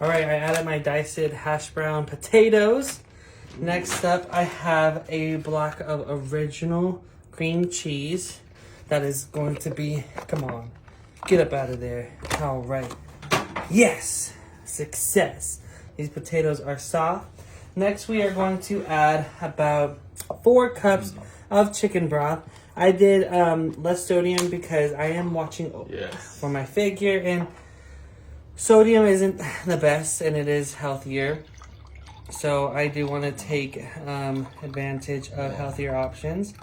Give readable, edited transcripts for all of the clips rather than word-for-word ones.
All right, I added my diced hash brown potatoes. Next up, I have a block of original cream cheese. That is going to be, come on, get up out of there. All right. Yes, success. These potatoes are soft. Next, we are going to add about 4 cups of chicken broth. I did less sodium because I am watching for my figure, and sodium isn't the best, and it is healthier. So I do want to take advantage of healthier options.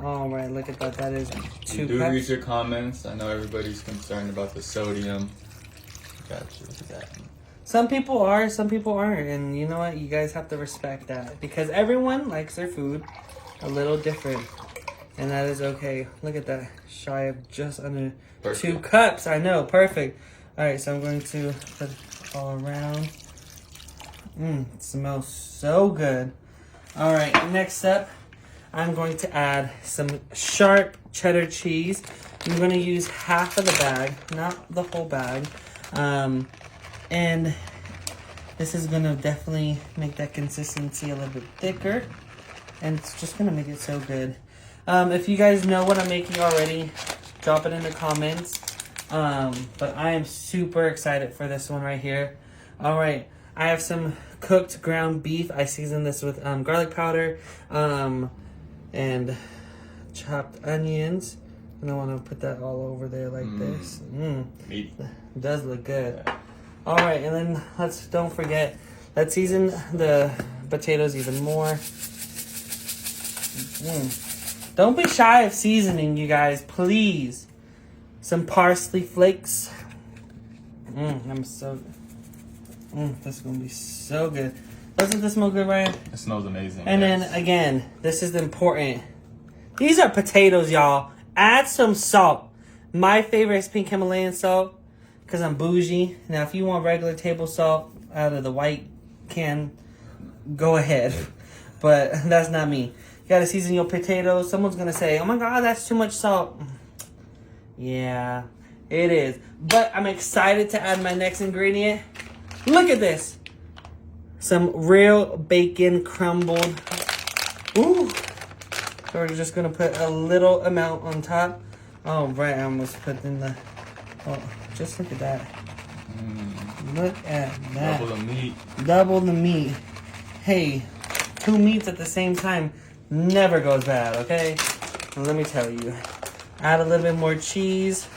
All right, look at that. That is 2 cups. Do read your comments. I know everybody's concerned about the sodium. Gotcha. Look at that. Some people are, some people aren't. And you know what? You guys have to respect that. Because everyone likes their food a little different. And that is okay. Look at that. Shy of just under 2 cups. I know. Perfect. All right, so I'm going to put it all around. It smells so good. All right, next up, I'm going to add some sharp cheddar cheese. I'm going to use half of the bag, not the whole bag. And this is going to definitely make that consistency a little bit thicker. And it's just going to make it so good. If you guys know what I'm making already, drop it in the comments. But I am super excited for this one right here. All right, I have some cooked ground beef. I seasoned this with garlic powder and chopped onions. And I want to put that all over there like this. Meat. It does look good. Yeah. All right, and then don't forget, let's season the potatoes even more. Don't be shy of seasoning, you guys, please. Some parsley flakes. I'm so good. This is going to be so good. Doesn't this smell good, Ryan? It smells amazing. And then, again, this is important. These are potatoes, y'all. Add some salt. My favorite is pink Himalayan salt because I'm bougie. Now, if you want regular table salt out of the white can, go ahead. But that's not me. You got to season your potatoes. Someone's going to say, oh, my God, that's too much salt. Yeah, it is. But I'm excited to add my next ingredient. Look at this. Some real bacon crumbled. Ooh. So we're just going to put a little amount on top. Oh, right. I almost put in the... Oh, just look at that. Look at that. Double the meat. Double the meat. Hey, 2 meats at the same time never goes bad, okay? Well, let me tell you. Add a little bit more cheese.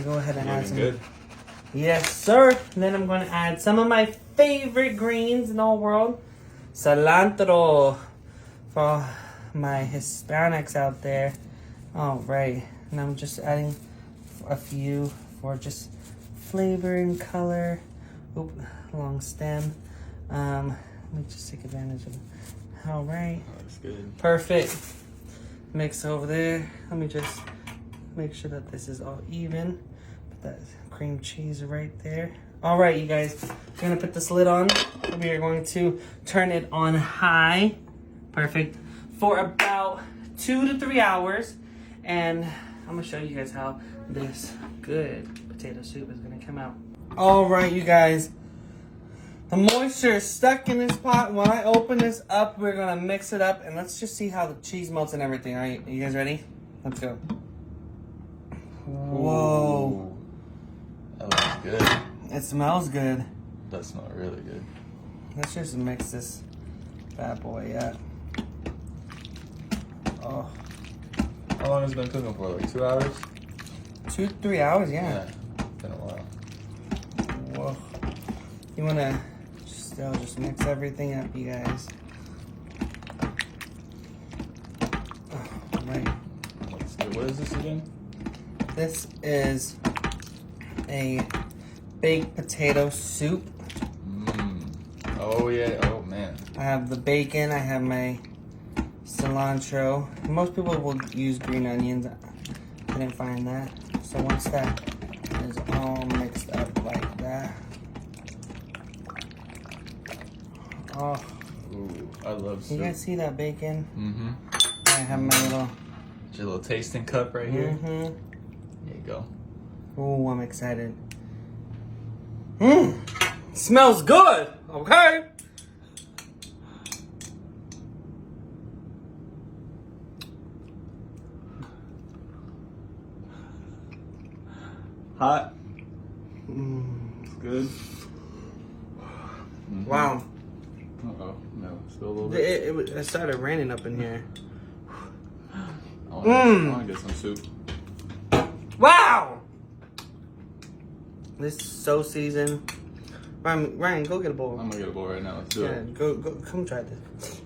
Go ahead and add some. Good. Yes, sir. And then I'm going to add some of my favorite greens in the whole world. Cilantro. For my Hispanics out there. All right. And I'm just adding a few for just flavor and color. Oop, long stem. Let me just take advantage of it. All right. Oh, that's good. Perfect. Mix over there. Let me just make sure that this is all even. Put that cream cheese right there. All right, you guys. I'm going to put this lid on. We are going to turn it on high. Perfect. For about 2 to 3 hours. And I'm going to show you guys how this good potato soup is going to come out. All right, you guys. The moisture is stuck in this pot. When I open this up, we're going to mix it up. And let's just see how the cheese melts and everything. All right, you guys ready? Let's go. Whoa. Ooh, that looks good. It smells good. It does smell really good. Let's just mix this bad boy up. Oh. How long has it been cooking for? Like 2 hours? 2 to 3 hours, yeah. Been a while. Whoa. You want to still just mix everything up, you guys. Oh, right. What is this again? This is a baked potato soup. Oh, yeah. Oh, man. I have the bacon. I have my cilantro. Most people will use green onions. I didn't find that. So once that is all mixed up like that. Oh. Ooh, I love soup. You guys see that bacon? Mm-hmm. I have my little... Your little tasting cup right here. Mm-hmm. There you go. Oh, I'm excited. Mmm. Smells good. Okay. Hot. It's good. Wow. Uh-oh. No, still a little bit. It started raining up in here. I want to get some soup. Wow. This soupseason. Ryan, go get a bowl. I'm going to get a bowl right now. Let's do it. Go, come try this.